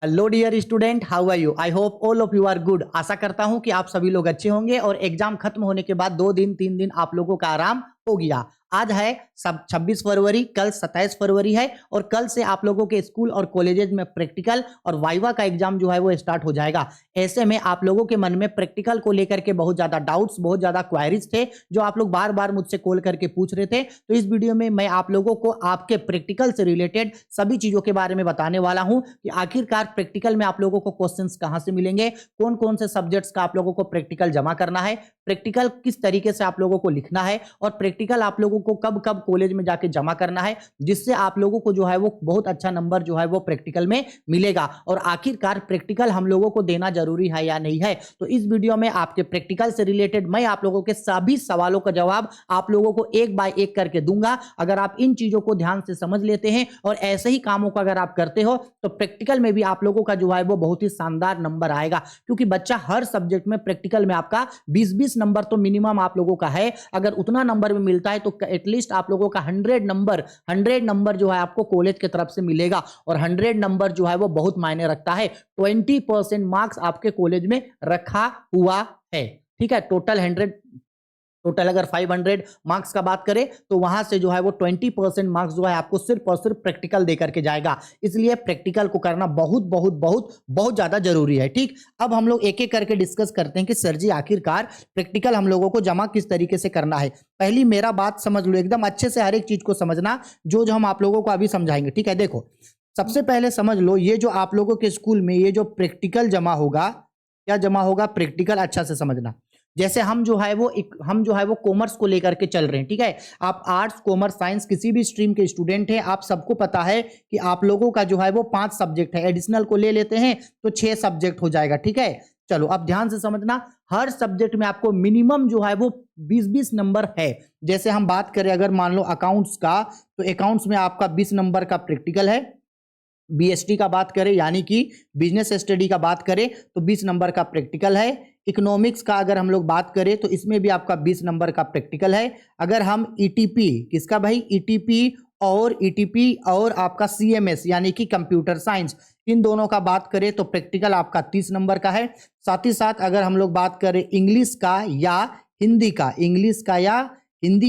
Hello dear student, how are you? I hope all of you are good. आशा करता हूं कि आप सभी लोग अच्छे होंगे और एग्जाम खत्म होने के बाद 2 दिन 3 दिन आप लोगों का आराम हो गया। आज है सब 26 फरवरी, कल 27 फरवरी है और कल से आप लोगों के स्कूल और कॉलेजेस में प्रैक्टिकल और वाइवा का एग्जाम जो है वो स्टार्ट हो जाएगा। ऐसे में आप लोगों के मन में प्रैक्टिकल को लेकर के बहुत ज्यादा डाउट्स, बहुत ज्यादा क्वायरीज थे जो आप लोग बार बार मुझसे कॉल करके पूछ रहे थे। तो इस वीडियो में मैं आप लोगों को आपके प्रैक्टिकल से रिलेटेड सभी चीजों के बारे में बताने वाला हूं कि आखिरकार प्रैक्टिकल में आप लोगों को क्वेश्चंस कहां से मिलेंगे, कौन कौन से सब्जेक्ट्स का आप लोगों को प्रैक्टिकल जमा करना है, प्रैक्टिकल किस तरीके से आप लोगों को लिखना है और प्रैक्टिकल आप लोगों को कब कब कॉलेज में जाके जमा करना है, जिससे आप लोगों को जो है वो बहुत अच्छा नंबर जो है वो प्रैक्टिकल में मिलेगा। और आखिरकार प्रैक्टिकल हम लोगों को देना जरूरी है या नहीं है। तो इस वीडियो में आपके प्रैक्टिकल से रिलेटेड मैं आप लोगों के सभी सवालों का जवाब आप लोगों को एक बाय एक करके दूंगा। अगर आप इन चीजों को ध्यान से समझ लेते हैं और ऐसे ही कामों को अगर आप करते हो तो प्रैक्टिकल में भी आप लोगों का जो है वो बहुत ही शानदार नंबर आएगा, क्योंकि बच्चा हर सब्जेक्ट में प्रैक्टिकल में आपका 20-20 नंबर तो मिनिमम आप लोगों का है। अगर उतना नंबर में मिलता है तो एटलीस्ट आप लोगों का 100 नंबर जो है आपको कॉलेज की तरफ से मिलेगा और 100 नंबर जो है वो बहुत मायने रखता है। 20% मार्क्स आपके कॉलेज में रखा हुआ है। ठीक है, टोटल अगर 500 मार्क्स का बात करें तो वहां से जो है वो 20% मार्क्स जो है आपको सिर्फ और सिर्फ प्रैक्टिकल दे करके जाएगा। इसलिए प्रैक्टिकल को करना बहुत बहुत बहुत बहुत ज्यादा जरूरी है। ठीक, अब हम लोग एक एक करके डिस्कस करते हैं कि सर जी आखिरकार प्रैक्टिकल हम लोगों को जमा किस तरीके से करना है। पहली मेरा बात समझ लो, एकदम अच्छे से हर एक चीज को समझना जो जो हम आप लोगों को अभी समझाएंगे। ठीक है, देखो सबसे पहले समझ लो, ये जो आप लोगों के स्कूल में ये जो प्रैक्टिकल जमा होगा, क्या जमा होगा? प्रैक्टिकल। अच्छा से समझना। जैसे हम जो है वो कॉमर्स को लेकर के चल रहे हैं। ठीक है, आप आर्ट्स, कॉमर्स, साइंस किसी भी स्ट्रीम के स्टूडेंट हैं, आप सबको पता है कि आप लोगों का जो है वो 5 सब्जेक्ट है। एडिशनल को ले लेते हैं तो 6 सब्जेक्ट हो जाएगा। ठीक है, चलो अब ध्यान से समझना, हर सब्जेक्ट में आपको मिनिमम जो है वो 20-20 नंबर है। जैसे हम बात करें अगर मान लो अकाउंट्स का, तो अकाउंट्स में आपका 20 नंबर का प्रैक्टिकल है। बीएसटी का बात करें यानी कि बिजनेस स्टडी का बात करें तो 20 नंबर का प्रैक्टिकल है। इकोनॉमिक्स का अगर हम लोग बात करें तो इसमें भी आपका 20 नंबर का प्रैक्टिकल है। अगर हम ईटीपी, किसका भाई? ईटीपी और आपका सीएमएस यानी कि कंप्यूटर साइंस, इन दोनों का बात करें तो प्रैक्टिकल आपका 30 नंबर का है। साथ ही साथ अगर हम लोग बात करें इंग्लिश का या हिंदी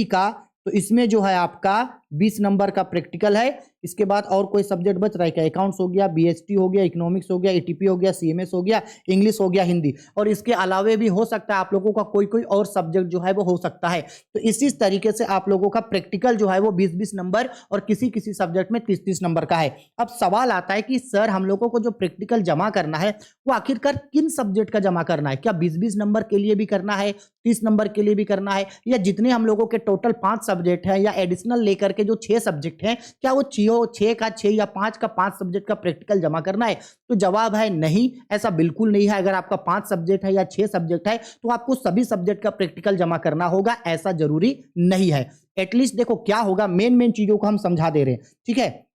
का, तो इसमें जो है आपका 20 नंबर का प्रैक्टिकल है। इसके बाद और कोई सब्जेक्ट बच रहा है क्या? अकाउंट्स हो गया, बीएसटी हो गया, इकोनॉमिक्स हो गया, ईटीपी हो गया, सीएमएस हो गया, इंग्लिश हो गया, हिंदी, और इसके अलावे भी हो सकता है आप लोगों का कोई कोई और सब्जेक्ट जो है वो हो सकता है। तो इसी तरीके से आप लोगों का प्रैक्टिकल जो है वो 20-20 नंबर और किसी किसी सब्जेक्ट में 30-30 नंबर का है। अब सवाल आता है कि सर हम लोगों को जो प्रैक्टिकल जमा करना है वो आखिरकार किन सब्जेक्ट का जमा करना है? क्या 20-20 नंबर के लिए भी करना है, 30 नंबर के लिए भी करना है, या जितने हम लोगों के टोटल 5 सब्जेक्ट हैं या एडिशनल लेकर के जो 6 सब्जेक्ट हैं, क्या वो 6 का 6 या 5 का 5 सब्जेक्ट का प्रैक्टिकल जमा करना है? तो जवाब है नहीं, ऐसा बिल्कुल नहीं है। अगर आपका 5 सब्जेक्ट है या 6 सब्जेक्ट है तो आपको सभी सब्जेक्ट का प्रैक्टिकल जमा करना होगा, ऐसा जरूरी नहीं है। एटलीस्ट देखो क्या होगा, मेन चीजों को हम समझा दे रहे हैं। ठीक है,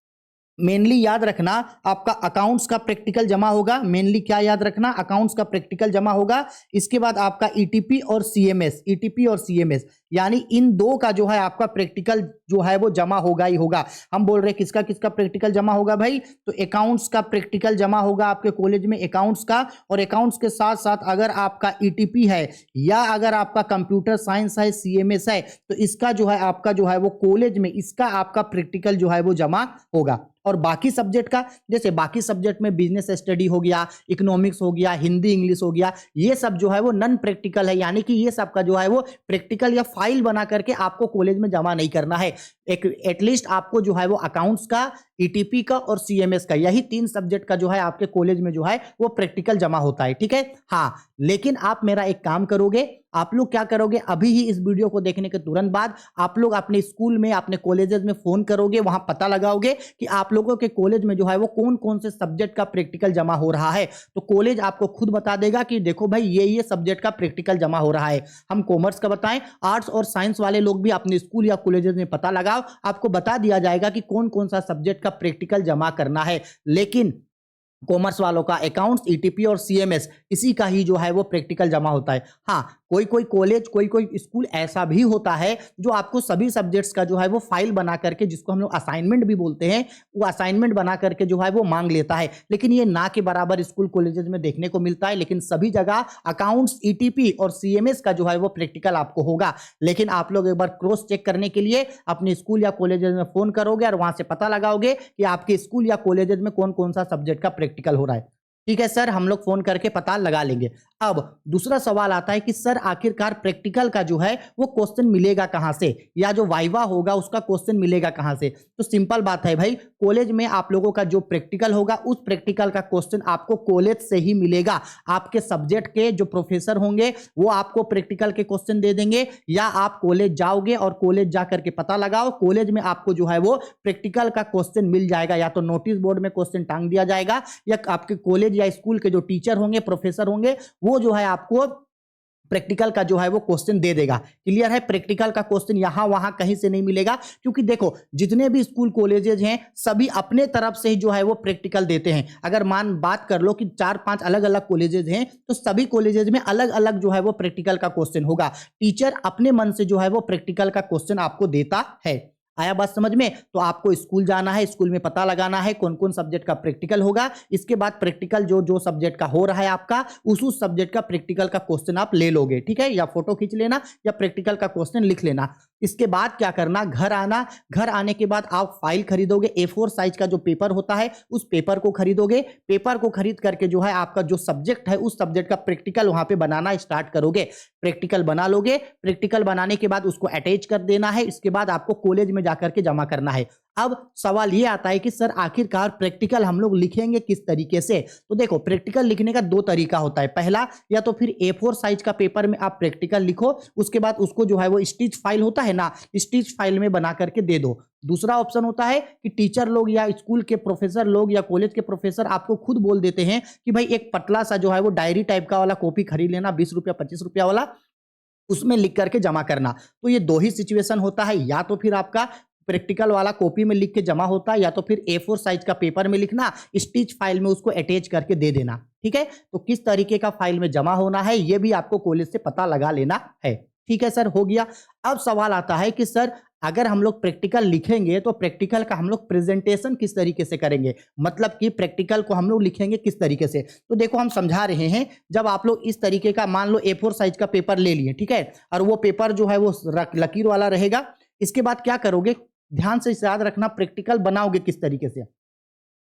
मेनली याद रखना आपका अकाउंट्स का प्रैक्टिकल जमा होगा। मेनली क्या याद रखना? अकाउंट्स का प्रैक्टिकल जमा होगा। इसके बाद आपका ईटीपी और सीएमएस यानी इन दो का जो है आपका प्रैक्टिकल जो है वो जमा होगा ही होगा। हम बोल रहे हैं किसका किसका प्रैक्टिकल जमा होगा भाई? तो अकाउंट्स का प्रैक्टिकल जमा होगा आपके कॉलेज में, अकाउंट्स का। और अकाउंट्स के साथ साथ अगर आपका ईटीपी है या अगर आपका कंप्यूटर साइंस है, सीएमएस है, तो इसका जो है आपका जो है वो कॉलेज में इसका आपका प्रैक्टिकल जो है वो जमा होगा। और बाकी सब्जेक्ट का, जैसे बाकी सब्जेक्ट में बिजनेस स्टडी हो गया, इकोनॉमिक्स हो गया, हिंदी इंग्लिश हो गया, ये सब जो है वो नॉन प्रैक्टिकल है, यानी कि ये सब का जो है वो प्रैक्टिकल या फाइल बना करके आपको कॉलेज में जमा नहीं करना है। एक एटलीस्ट आपको जो है वो अकाउंट्स का, ईटीपी का और सीएमएस का, यही 3 सब्जेक्ट का जो है आपके कॉलेज में जो है वो प्रैक्टिकल जमा होता है। ठीक है, हाँ, लेकिन आप मेरा एक काम करोगे, आप लोग क्या करोगे, अभी ही इस वीडियो को देखने के तुरंत बाद आप लोग अपने स्कूल में, अपने कॉलेजेस में फोन करोगे, वहां पता लगाओगे कि आप लोगों के कॉलेज में जो है वो कौन कौन से सब्जेक्ट का प्रैक्टिकल जमा हो रहा है। तो कॉलेज आपको खुद बता देगा कि देखो भाई ये सब्जेक्ट का प्रैक्टिकल जमा हो रहा है। हम कॉमर्स का बताएं, आर्ट्स और साइंस वाले लोग भी अपने स्कूल या कॉलेजेस में पता लगाओ, आपको बता दिया जाएगा कि कौन कौन सा सब्जेक्ट का प्रैक्टिकल जमा करना है। लेकिन कॉमर्स वालों का अकाउंट्स, ईटीपी और सीएमएस, इसी का ही जो है वो प्रैक्टिकल जमा होता है। हाँ, कोई कोई कॉलेज, कोई कोई स्कूल ऐसा भी होता है जो आपको सभी सब्जेक्ट्स का जो है वो फाइल बना करके, जिसको हम लोग असाइनमेंट भी बोलते हैं, वो असाइनमेंट बना करके जो है वो मांग लेता है। लेकिन ये ना के बराबर स्कूल कॉलेजेस में देखने को मिलता है। लेकिन सभी जगह अकाउंट्स, ईटीपी और सीएमएस का जो है वो प्रैक्टिकल आपको होगा। लेकिन आप लोग एक बार क्रॉस चेक करने के लिए अपने स्कूल या कॉलेजेस में फोन करोगे और वहां से पता लगाओगे कि आपके स्कूल या कॉलेजेस में कौन कौन सा सब्जेक्ट का प्रैक्टिकल हो रहा है। ठीक है सर, हम लोग फोन करके पता लगा लेंगे। अब दूसरा सवाल आता है कि सर आखिरकार प्रैक्टिकल का जो है वो क्वेश्चन मिलेगा कहां से, या जो वाइवा होगा उसका क्वेश्चन मिलेगा कहां से? तो सिंपल बात है भाई, कॉलेज में आप लोगों का जो प्रैक्टिकल होगा उस प्रैक्टिकल का क्वेश्चन आपको कॉलेज से ही मिलेगा। आपके सब्जेक्ट के जो प्रोफेसर होंगे वो आपको प्रैक्टिकल के क्वेश्चन दे देंगे, या आप कॉलेज जाओगे और कॉलेज जाकर के पता लगाओ, कॉलेज में आपको जो है वो प्रैक्टिकल का क्वेश्चन मिल जाएगा। या तो नोटिस बोर्ड में क्वेश्चन टांग दिया जाएगा, या आपके कॉलेज या स्कूल के जो टीचर होंगे, प्रोफेसर होंगे, वो जो है आपको प्रैक्टिकल का जो है वो क्वेश्चन दे देगा। क्लियर है? प्रैक्टिकल का क्वेश्चन यहां वहां कहीं से नहीं मिलेगा, क्योंकि देखो जितने भी स्कूल कॉलेजेस हैं सभी अपने तरफ से ही जो है वो प्रैक्टिकल देते हैं। अगर बात कर लो कि 4-5 अलग अलग कॉलेजेस हैं, तो सभी कॉलेजेस में अलग अलग जो है वो प्रैक्टिकल का क्वेश्चन होगा। टीचर अपने मन से जो है वो प्रैक्टिकल का क्वेश्चन आपको देता है। आया बात समझ में? तो आपको स्कूल जाना है, स्कूल में पता लगाना है कौन कौन सब्जेक्ट का प्रैक्टिकल होगा। इसके बाद प्रैक्टिकल जो जो सब्जेक्ट का हो रहा है आपका, उस सब्जेक्ट का प्रैक्टिकल का क्वेश्चन आप ले लोगे। ठीक है, या फोटो खींच लेना या प्रैक्टिकल का क्वेश्चन लिख लेना। इसके बाद क्या करना, घर आना। घर आने के बाद आप फाइल खरीदोगे, A4 साइज का जो पेपर होता है उस पेपर को खरीदोगे। पेपर को खरीद करके जो है आपका जो सब्जेक्ट है उस सब्जेक्ट का प्रैक्टिकल वहां पे बनाना स्टार्ट करोगे। प्रैक्टिकल बना लोगे, प्रैक्टिकल बनाने के बाद उसको अटैच कर देना है। इसके बाद आपको कॉलेज में जाकर के जमा करना है। अब सवाल ये आता है कि सर आखिरकार प्रैक्टिकल हम लोग लिखेंगे किस तरीके से? तो देखो, प्रैक्टिकल लिखने का दो तरीका होता है। पहला, या तो फिर A4 साइज का पेपर में आप प्रैक्टिकल लिखो, उसके बाद उसको जो है वो स्टिच फाइल होता है ना, स्टिच फाइल में बना करके दे दो। दूसरा ऑप्शन होता है कि टीचर लोग या स्कूल के प्रोफेसर लोग या कॉलेज के प्रोफेसर आपको खुद बोल देते हैं कि भाई एक पतला सा जो है वो डायरी टाइप का वाला कॉपी खरीद लेना, 20 रुपया 25 रुपया वाला, उसमें लिख करके जमा करना। तो ये दो ही सिचुएशन होता है, या तो फिर आपका प्रैक्टिकल वाला कॉपी में लिख के जमा होता है, या तो फिर A4 साइज का पेपर में लिखना, स्टिच फाइल में उसको अटैच करके दे देना। ठीक है, तो किस तरीके का फाइल में जमा होना है ये भी आपको कॉलेज से पता लगा लेना है। ठीक है सर, हो गया। अब सवाल आता है कि सर अगर हम लोग प्रैक्टिकल लिखेंगे तो प्रैक्टिकल का हम लोग प्रेजेंटेशन किस तरीके से करेंगे, मतलब कि प्रैक्टिकल को हम लोग लिखेंगे किस तरीके से? तो देखो हम समझा रहे हैं, जब आप लोग इस तरीके का मान लो A4 साइज का पेपर ले लिए, ठीक है, और वो पेपर जो है वो लकीर वाला रहेगा। इसके बाद क्या करोगे, ध्यान से याद रखना, प्रैक्टिकल बनाओगे किस तरीके से?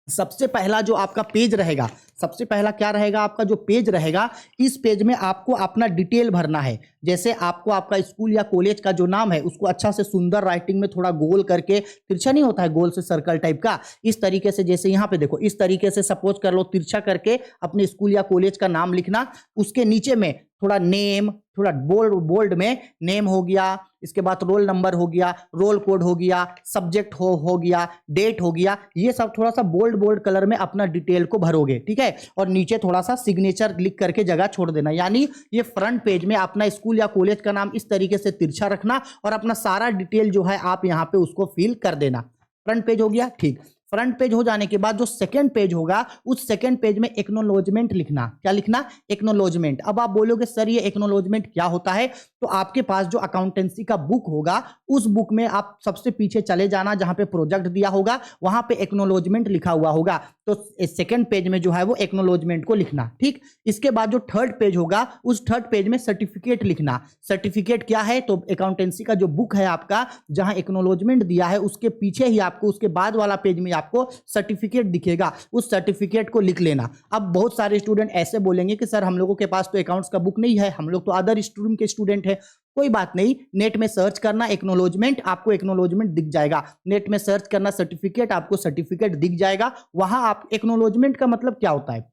सबसे पहला जो आपका पेज रहेगा, सबसे पहला क्या रहेगा, आपका जो पेज रहेगा, इस पेज में आपको अपना डिटेल भरना है। जैसे आपको आपका स्कूल या कॉलेज का जो नाम है उसको अच्छा से सुंदर राइटिंग में थोड़ा गोल करके, तिरछा नहीं होता है गोल से सर्कल टाइप का, इस तरीके से, जैसे यहाँ पे देखो इस तरीके से सपोज कर लो तिरछा करके अपने स्कूल या कॉलेज का नाम लिखना। उसके नीचे में थोड़ा नेम, थोड़ा बोल्ड में नेम हो गया, इसके बाद रोल नंबर हो गया, रोल कोड हो गया, सब्जेक्ट हो गया, डेट हो गया, ये सब थोड़ा सा बोल्ड कलर में अपना डिटेल को भरोगे। ठीक है, और नीचे थोड़ा सा सिग्नेचर लिख करके जगह छोड़ देना। यानी ये फ्रंट पेज में अपना स्कूल या कॉलेज का नाम इस तरीके से तिरछा रखना और अपना सारा डिटेल जो है आप यहाँ पे उसको फिल कर देना। फ्रंट पेज हो गया। ठीक, फ्रंट पेज हो जाने के बाद जो सेकंड पेज होगा, उस सेकंड पेज में एक्नॉलेजमेंट लिखना। क्या लिखना? एक्नॉलेजमेंट। अब आप बोलोगे सर ये एक्नॉलेजमेंट क्या होता है? तो आपके पास जो अकाउंटेंसी का बुक होगा, उस बुक में आप सबसे पीछे चले जाना, जहां पे प्रोजेक्ट दिया होगा वहां पे एक्नॉलेजमेंट लिखा हुआ होगा। तो सेकंड पेज में जो है वो एक्नॉलेजमेंट को लिखना। ठीक, इसके बाद जो थर्ड पेज होगा, उस थर्ड पेज में सर्टिफिकेट लिखना। सर्टिफिकेट क्या है? तो अकाउंटेंसी का जो बुक है आपका, जहां एक्नॉलेजमेंट दिया है उसके पीछे ही आपको, उसके बाद वाला पेज में आपको सर्टिफिकेट दिखेगा, उस सर्टिफिकेट को लिख लेना। अब बहुत सारे स्टूडेंट ऐसे बोलेंगे कि सर हम लोगों के पास तो अकाउंट्स का बुक नहीं है, हम लोग तो अदर स्ट्रीम के स्टूडेंट हैं। कोई बात नहीं, नेट में सर्च करना एक्नॉलेजमेंट, आपको एक्नॉलेजमेंट दिख जाएगा। नेट में सर्च करना सर्टिफिकेट, आपको सर्टिफिकेट दिख जाएगा। वहां आप एक्नॉलेजमेंट का मतलब क्या होता है?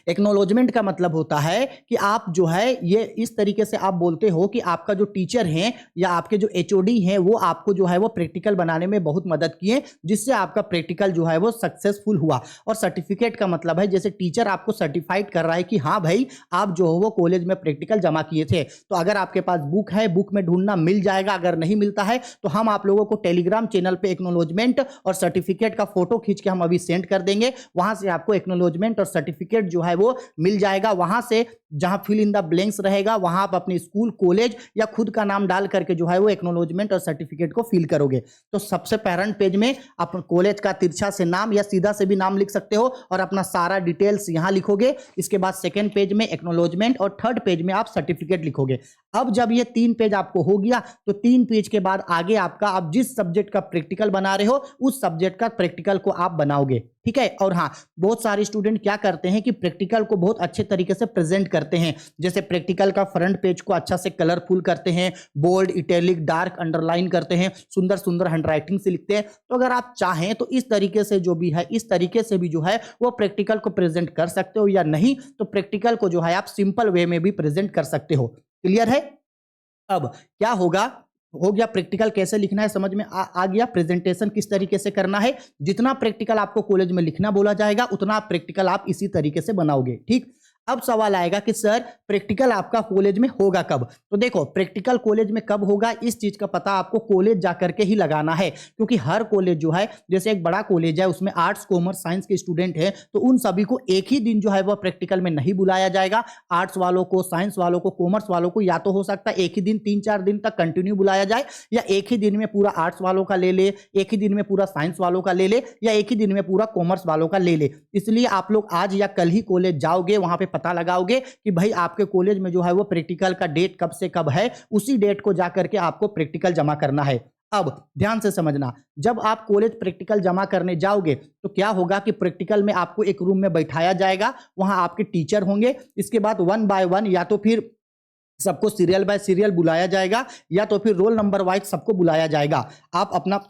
एक्नोलॉजमेंट का मतलब होता है कि आप जो है ये इस तरीके से आप बोलते हो कि आपका जो टीचर हैं या आपके जो एचओडी हैं वो आपको जो है वो प्रैक्टिकल बनाने में बहुत मदद किए, जिससे आपका प्रैक्टिकल जो है वो सक्सेसफुल हुआ। और सर्टिफिकेट का मतलब है जैसे टीचर आपको सर्टिफाइड कर रहा है कि हाँ भाई आप जो हो वो कॉलेज में प्रैक्टिकल जमा किए थे। तो अगर आपके पास बुक है, बुक में ढूंढना मिल जाएगा, अगर नहीं मिलता है तो हम आप लोगों को टेलीग्राम चैनल पे एक्नोलॉजमेंट और सर्टिफिकेट का फोटो खींच के हम अभी सेंड कर देंगे। वहां से आपको एक्नोलॉजमेंट और सर्टिफिकेट जो है वो मिल जाएगा। वहां से जहां फिल इन द ब्लैंक्स रहेगा वहां आप अपने स्कूल, कॉलेज या खुद का नाम डाल करके जो है वो एक्नोलॉजमेंट और सर्टिफिकेट को फिल करोगे। तो सबसे फ्रंट पेज में आप कॉलेज का तिरछा से नाम या सीधा से भी नाम लिख सकते हो और अपना सारा डिटेल्स यहां लिखोगे। इसके बाद सेकंड पेज में एक्नोलॉजमेंट और थर्ड पेज में आप सर्टिफिकेट लिखोगे। अब जब ये 3 पेज आपको हो गया तो 3 पेज के बाद आगे आपका आप जिस सब्जेक्ट का प्रैक्टिकल बना रहे हो उस सब्जेक्ट का प्रैक्टिकल को आप बनाओगे, ठीक है। और हाँ, बहुत सारे स्टूडेंट क्या करते हैं कि प्रैक्टिकल को बहुत अच्छे तरीके से प्रेजेंट करते हैं। जैसे प्रैक्टिकल का फ्रंट पेज को अच्छा से कलरफुल करते हैं, बोल्ड, इटैलिक, डार्क, अंडरलाइन करते हैं, सुंदर सुंदर हैंडराइटिंग से लिखते हैं। तो अगर आप चाहें तो इस तरीके से जो भी है इस तरीके से भी जो है वो प्रैक्टिकल को प्रेजेंट कर सकते हो, या नहीं तो प्रैक्टिकल को जो है आप सिंपल वे में भी प्रेजेंट कर सकते हो। क्लियर है? अब क्या होगा, हो गया प्रैक्टिकल कैसे लिखना है समझ में आ गया, प्रेजेंटेशन किस तरीके से करना है। जितना प्रैक्टिकल आपको कॉलेज में लिखना बोला जाएगा उतना प्रैक्टिकल आप इसी तरीके से बनाओगे, ठीक। अब सवाल आएगा कि सर प्रैक्टिकल आपका कॉलेज में होगा कब? तो देखो प्रैक्टिकल कॉलेज में कब होगा इस चीज का पता आपको कॉलेज जाकर के ही लगाना है, क्योंकि हर कॉलेज जो है, जैसे एक बड़ा कॉलेज है उसमें आर्ट्स, कॉमर्स, साइंस के स्टूडेंट हैं, तो उन सभी को एक ही दिन जो है वह प्रैक्टिकल में नहीं बुलाया जाएगा। आर्ट्स वालों को, साइंस वालों को, कॉमर्स वालों को या तो हो सकता है एक ही दिन 3-4 दिन तक कंटिन्यू बुलाया जाए, या एक ही दिन में पूरा आर्ट्स वालों का ले ले, एक ही दिन में पूरा साइंस वालों का ले ले, या एक ही दिन में पूरा कॉमर्स वालों का ले ले। इसलिए आप लोग आज या कल ही कॉलेज जाओगे, वहां पे पता लगाओगे कि भाई आपके कॉलेज में जो है वो प्रैक्टिकल का डेट कब से कब है, उसी डेट को जाकर के आपको प्रैक्टिकल जमा करना है। अब ध्यान से समझना, जब आप कॉलेज प्रैक्टिकल जमा करने जाओगे तो क्या होगा कि प्रैक्टिकल में आपको एक रूम में बैठाया जाएगा, वहां आपके टीचर होंगे। इसके बाद 1 बाय 1 या तो फिर सबको सीरियल बाय सीरियल बुलाया जाएगा, या तो फिर रोल नंबर वाइज सबको बुलाया जाएगा। आप अपना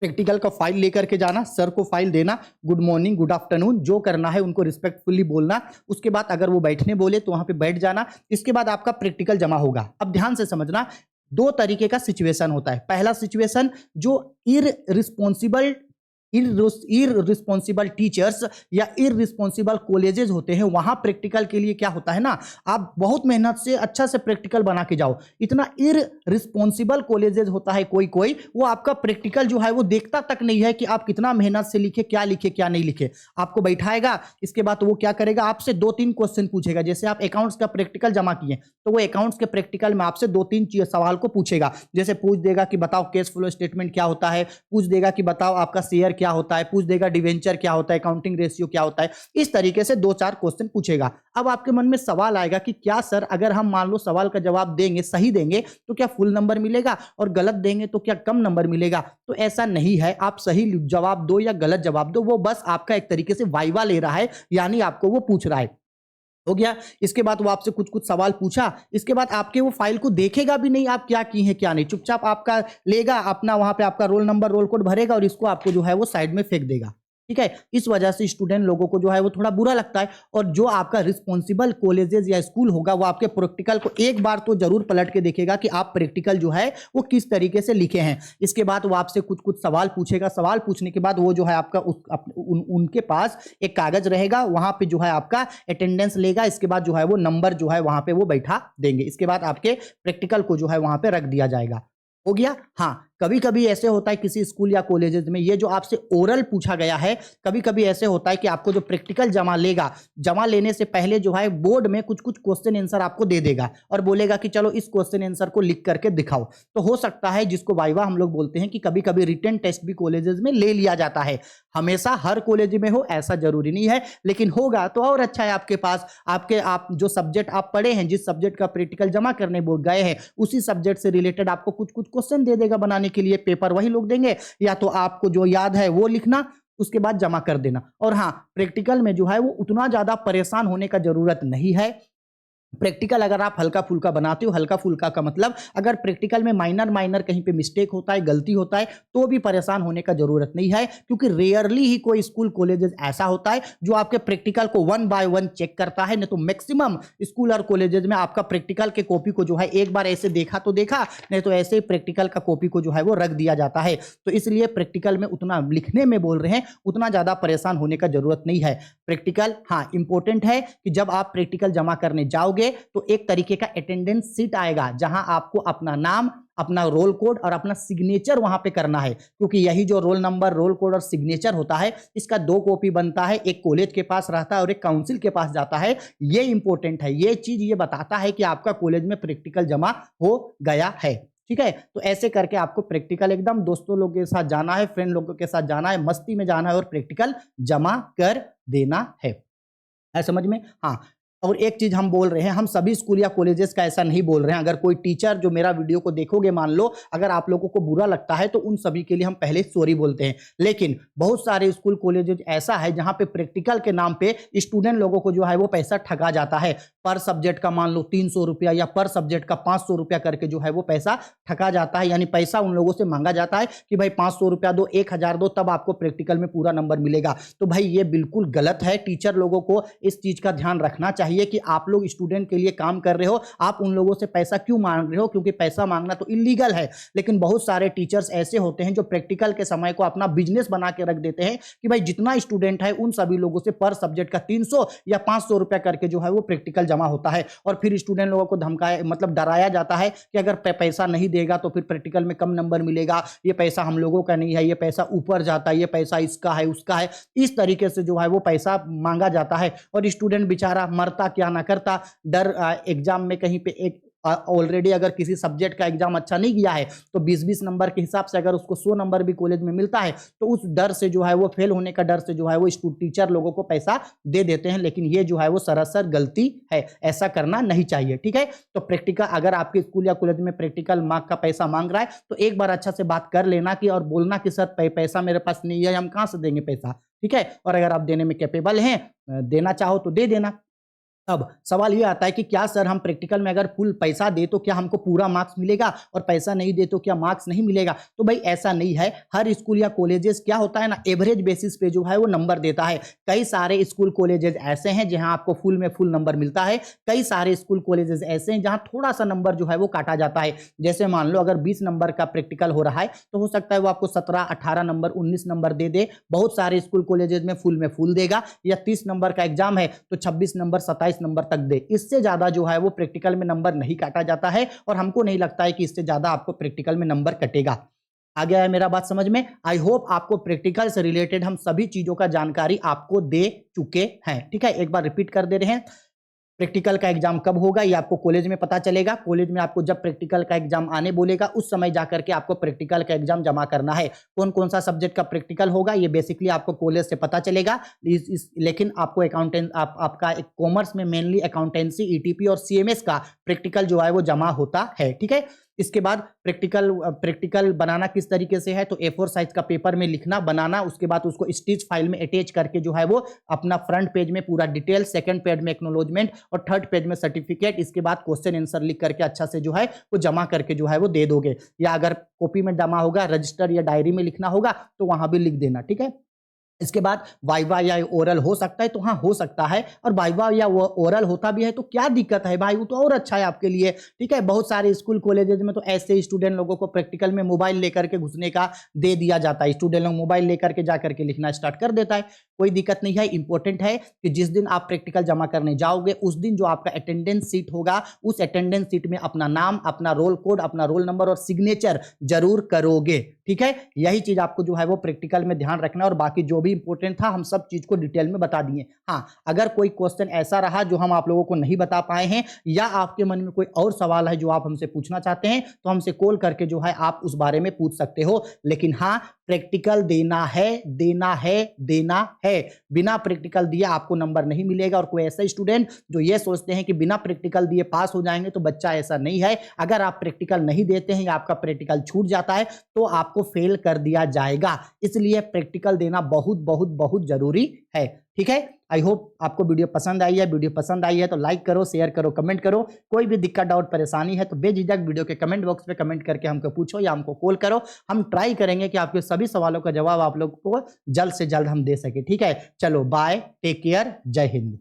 प्रैक्टिकल का फाइल लेकर के जाना, सर को फाइल देना, गुड मॉर्निंग, गुड आफ्टरनून, जो करना है उनको रिस्पेक्टफुली बोलना। उसके बाद अगर वो बैठने बोले तो वहां पे बैठ जाना। इसके बाद आपका प्रैक्टिकल जमा होगा। अब ध्यान से समझना, 2 तरीके का सिचुएशन होता है। पहला सिचुएशन जो इररिस्पॉन्सिबल टीचर्स या इररिस्पॉन्सिबल कॉलेजेस होते हैं, वहां प्रैक्टिकल के लिए क्या होता है ना, आप बहुत मेहनत से अच्छा से प्रैक्टिकल बना के जाओ। इतना इररिस्पॉन्सिबल कॉलेजेस होता है कोई कोई, वो आपका प्रैक्टिकल जो है वो देखता तक नहीं है कि आप कितना मेहनत से लिखे क्या नहीं लिखे। आपको बैठाएगा, इसके बाद वो क्या करेगा, आपसे 2-3 क्वेश्चन पूछेगा। जैसे आप अकाउंट्स का प्रैक्टिकल जमा किए तो वो अकाउंट्स के प्रैक्टिकल में आपसे 2-3 सवाल को पूछेगा। जैसे पूछ देगा कि बताओ कैश फ्लो स्टेटमेंट क्या होता है, पूछ देगा कि बताओ आपका शेयर क्या होता है, पूछ देगा डिवेंचर क्या होता है, अकाउंटिंग रेशियो क्या होता है। इस तरीके से 2-4 क्वेश्चन पूछेगा। अब आपके मन में सवाल आएगा कि क्या सर अगर हम मान लो सवाल का जवाब देंगे, सही देंगे तो क्या फुल नंबर मिलेगा, और गलत देंगे तो क्या कम नंबर मिलेगा? तो ऐसा नहीं है, आप सही जवाब दो या गलत जवाब दो, वो बस आपका एक तरीके से वाइवा ले रहा है, यानी आपको वो पूछ रहा है। हो गया। इसके बाद वो आपसे कुछ कुछ सवाल पूछा, इसके बाद आपके वो फाइल को देखेगा भी नहीं आप क्या किए हैं क्या नहीं, चुपचाप आपका लेगा अपना, वहां पे आपका रोल नंबर, रोल कोड भरेगा और इसको आपको जो है वो साइड में फेंक देगा। ठीक है। इस वजह से स्टूडेंट लोगों को जो है वो थोड़ा बुरा लगता है। और जो आपका रिस्पॉन्सिबल कॉलेजेस या स्कूल होगा वो आपके प्रैक्टिकल को एक बार तो जरूर पलट के देखेगा कि आप प्रैक्टिकल जो है वो किस तरीके से लिखे हैं। इसके बाद वो आपसे कुछ कुछ सवाल पूछेगा। सवाल पूछने के बाद वो जो है आपका उनके पास एक कागज रहेगा, वहां पे जो है आपका अटेंडेंस लेगा। इसके बाद जो है वो नंबर जो है वहां पे वो बैठा देंगे। इसके बाद आपके प्रैक्टिकल को जो है वहां पे रख दिया जाएगा। हो गया। हाँ, कभी कभी ऐसे होता है किसी स्कूल या कॉलेजेस में, ये जो आपसे ओरल पूछा गया है, कभी कभी ऐसे होता है कि आपको जो प्रैक्टिकल जमा लेगा, जमा लेने से पहले जो है बोर्ड में कुछ कुछ क्वेश्चन आंसर आपको दे देगा और बोलेगा कि चलो इस क्वेश्चन आंसर को लिख करके दिखाओ। तो हो सकता है, जिसको वाइवा हम लोग बोलते हैं, कि कभी कभी रिटन टेस्ट भी कॉलेजेस में ले लिया जाता है। हमेशा हर कॉलेज में हो ऐसा जरूरी नहीं है, लेकिन होगा तो और अच्छा है आपके पास। आप जो सब्जेक्ट आप पढ़े हैं, जिस सब्जेक्ट का प्रैक्टिकल जमा करने गए हैं, उसी सब्जेक्ट से रिलेटेड आपको कुछ कुछ क्वेश्चन दे देगा बनाने के लिए। पेपर वही लोग देंगे, या तो आपको जो याद है वो लिखना, उसके बाद जमा कर देना। और हाँ, प्रैक्टिकल में जो है वो उतना ज्यादा परेशान होने का जरूरत नहीं है। प्रैक्टिकल अगर आप हल्का फुल्का बनाते हो, हल्का फुल्का का मतलब अगर प्रैक्टिकल में माइनर माइनर कहीं पे मिस्टेक होता है, गलती होता है, तो भी परेशान होने का जरूरत नहीं है, क्योंकि रेयरली ही कोई स्कूल कॉलेजेस ऐसा होता है जो आपके प्रैक्टिकल को 1 बाय 1 चेक करता है। नहीं तो मैक्सिमम स्कूल और कॉलेजेस में आपका प्रैक्टिकल के कॉपी को जो है एक बार ऐसे देखा तो देखा, नहीं तो ऐसे ही प्रैक्टिकल का कॉपी को जो है वो रख दिया जाता है। तो इसलिए प्रैक्टिकल में उतना लिखने में बोल रहे हैं, उतना ज्यादा परेशान होने का जरूरत नहीं है। प्रैक्टिकल हाँ इंपॉर्टेंट है कि जब आप प्रैक्टिकल जमा करने जाओगे तो एक तरीके का अटेंडेंस सीट आएगा, जहां आपको अपना नाम, अपना रोल कोड और अपना सिग्नेचर वहां पे करना है, क्योंकि यही जो रोल नंबर, रोल कोड और सिग्नेचर होता है, इसका 2 कॉपी बनता है, एक कॉलेज के पास रहता है और एक काउंसिल के पास जाता है। ये इंपॉर्टेंट है, ये चीज ये बताता है कि आपका कॉलेज में प्रैक्टिकल जमा हो गया है। ठीक है, तो ऐसे करके आपको प्रैक्टिकल एकदम दोस्तों लोगों के साथ जाना है, फ्रेंड लोगों के साथ जाना है, मस्ती में जाना है और प्रैक्टिकल जमा कर देना है समझ में। हाँ, और एक चीज हम बोल रहे हैं, हम सभी स्कूल या कॉलेजेस का ऐसा नहीं बोल रहे हैं। अगर कोई टीचर जो मेरा वीडियो को देखोगे, मान लो अगर आप लोगों को बुरा लगता है, तो उन सभी के लिए हम पहले सॉरी बोलते हैं। लेकिन बहुत सारे स्कूल कॉलेजेस ऐसा है जहां पे प्रैक्टिकल के नाम पे स्टूडेंट लोगों को जो है वो पैसा ठगा जाता है। पर सब्जेक्ट का मान लो 300 रुपया या पर सब्जेक्ट का 500 रुपया करके जो है वो पैसा ठगा जाता है। यानी पैसा उन लोगों से मांगा जाता है कि भाई 500 रुपया दो, 1000 दो, तब आपको प्रैक्टिकल में पूरा नंबर मिलेगा। तो भाई ये बिल्कुल गलत है। टीचर लोगों को इस चीज का ध्यान रखना चाहिए कि आप लोग स्टूडेंट के लिए काम कर रहे हो, आप उन लोगों से पैसा क्यों मांग रहे हो, क्योंकि पैसा मांगना तो इलीगल है। लेकिन बहुत सारे टीचर्स ऐसे होते हैं जो प्रैक्टिकल के समय को अपना बिजनेस बना के रख देते हैं कि भाई जितना स्टूडेंट है उन सभी लोगों से पर सब्जेक्ट का 300 या 500 रुपया करके जो है वो प्रैक्टिकल जमा होता है। और फिर स्टूडेंट लोगों को धमकाया, मतलब डराया जाता है कि अगर पैसा नहीं देगा तो फिर प्रैक्टिकल में कम नंबर मिलेगा, ये पैसा हम लोगों का नहीं है, ये पैसा ऊपर जाता है, ये पैसा इसका है, उसका है। इस तरीके से जो है वो पैसा मांगा जाता है और स्टूडेंट बेचारा मरता क्या ना करता, डर एग्जाम में कहीं पे एक ऑलरेडी अगर किसी सब्जेक्ट का एग्जाम अच्छा नहीं किया है तो 20-20 नंबर के हिसाब से अगर उसको 100 नंबर भी कॉलेज में मिलता है तो उस डर से जो है वो फेल होने का डर से जो है वो टीचर लोगों को पैसा दे देते हैं। लेकिन ये जो है वो सरासर गलती है, ऐसा करना नहीं चाहिए। ठीक है, तो प्रैक्टिकल अगर आपके स्कूल या कॉलेज में प्रैक्टिकल मार्क का पैसा मांग रहा है तो एक बार अच्छा से बात कर लेना कि और बोलना कि सर पैसा मेरे पास नहीं है, हम कहाँ से देंगे पैसा। ठीक है, और अगर आप देने में कैपेबल हैं, देना चाहो तो दे देना। अब सवाल ये आता है कि क्या सर हम प्रैक्टिकल में अगर फुल पैसा दे तो क्या हमको पूरा मार्क्स मिलेगा और पैसा नहीं दे तो क्या मार्क्स नहीं मिलेगा? तो भाई ऐसा नहीं है। हर स्कूल या कॉलेजेस क्या होता है ना, एवरेज बेसिस पे जो है वो नंबर देता है। कई सारे स्कूल कॉलेजेस ऐसे हैं जहां आपको फुल में फुल नंबर मिलता है, कई सारे स्कूल कॉलेजेस ऐसे हैं जहां थोड़ा सा नंबर जो है वो काटा जाता है। जैसे मान लो अगर 20 नंबर का प्रैक्टिकल हो रहा है तो हो सकता है वो आपको 17, 18 नंबर, 19 नंबर दे दे। बहुत सारे स्कूल कॉलेजेस में फुल देगा, या 30 नंबर का एग्जाम है तो 26 नंबर, 27 नंबर तक दे। इससे ज्यादा जो है वो प्रैक्टिकल में नंबर नहीं काटा जाता है और हमको नहीं लगता है कि इससे ज्यादा आपको प्रैक्टिकल में नंबर कटेगा। आ गया है मेरा बात समझ में? आई होप आपको प्रैक्टिकल से रिलेटेड हम सभी चीजों का जानकारी आपको दे चुके हैं। ठीक है, एक बार रिपीट कर दे रहे हैं। प्रैक्टिकल का एग्जाम कब होगा ये आपको कॉलेज में पता चलेगा। कॉलेज में आपको जब प्रैक्टिकल का एग्जाम आने बोलेगा उस समय जाकर के आपको प्रैक्टिकल का एग्जाम जमा करना है। कौन कौन सा सब्जेक्ट का प्रैक्टिकल होगा ये बेसिकली आपको कॉलेज से पता चलेगा। लेकिन आपको आपका एक कॉमर्स में मेनली अकाउंटेंसी, ईटीपी और सीएमएस का प्रैक्टिकल जो है वो जमा होता है। ठीक है, इसके बाद प्रैक्टिकल बनाना किस तरीके से है, तो A4 साइज का पेपर में लिखना, बनाना, उसके बाद उसको स्टिच फाइल में अटैच करके जो है वो अपना फ्रंट पेज में पूरा डिटेल, सेकंड पेज में एक्नोलॉजमेंट और थर्ड पेज में सर्टिफिकेट, इसके बाद क्वेश्चन आंसर लिख करके अच्छा से जो है वो जमा करके जो है वो दे दोगे। या अगर कॉपी में जमा होगा, रजिस्टर या डायरी में लिखना होगा तो वहां भी लिख देना। ठीक है, इसके बाद वाइवा या ओरल हो सकता है, तो हाँ हो सकता है। और वाइवा या वो ओरल होता भी है तो क्या दिक्कत है भाई, वो तो और अच्छा है आपके लिए। ठीक है, बहुत सारे स्कूल कॉलेजेस में तो ऐसे स्टूडेंट लोगों को प्रैक्टिकल में मोबाइल लेकर के घुसने का दे दिया जाता है। स्टूडेंट लोग मोबाइल लेकर के जाकर के लिखना स्टार्ट कर देता है, कोई दिक्कत नहीं है। इंपॉर्टेंट है कि जिस दिन आप प्रैक्टिकल जमा करने जाओगे उस दिन जो आपका अटेंडेंस सीट होगा उस अटेंडेंस सीट में अपना नाम, अपना रोल कोड, अपना रोल नंबर और सिग्नेचर जरूर करोगे। ठीक है, यही चीज आपको जो है वो प्रैक्टिकल में ध्यान रखना है। और बाकी जो भी इंपॉर्टेंट था हम सब चीज को डिटेल में बता दिए। हाँ, अगर कोई क्वेश्चन ऐसा रहा जो हम आप लोगों को नहीं बता पाए हैं या आपके मन में कोई और सवाल है जो आप हमसे पूछना चाहते हैं तो हमसे कॉल करके जो है आप उस बारे में पूछ सकते हो। लेकिन हाँ, प्रैक्टिकल देना है, देना है, देना है। बिना प्रैक्टिकल दिए आपको नंबर नहीं मिलेगा। और कोई ऐसा स्टूडेंट जो ये सोचते हैं कि बिना प्रैक्टिकल दिए पास हो जाएंगे, तो बच्चा ऐसा नहीं है। अगर आप प्रैक्टिकल नहीं देते हैं या आपका प्रैक्टिकल छूट जाता है तो आपको फेल कर दिया जाएगा। इसलिए प्रैक्टिकल देना बहुत बहुत बहुत जरूरी है। ठीक है। आई होप आपको वीडियो पसंद आई है। वीडियो पसंद आई है तो लाइक करो, शेयर करो, कमेंट करो। कोई भी दिक्कत, डाउट, परेशानी है तो बेझिझक वीडियो के कमेंट बॉक्स में कमेंट करके हमको पूछो या हमको कॉल करो। हम ट्राई करेंगे कि आपके सभी सवालों का जवाब आप लोग को जल्द से जल्द हम दे सके। ठीक है, चलो बाय, टेक केयर, जय हिंद।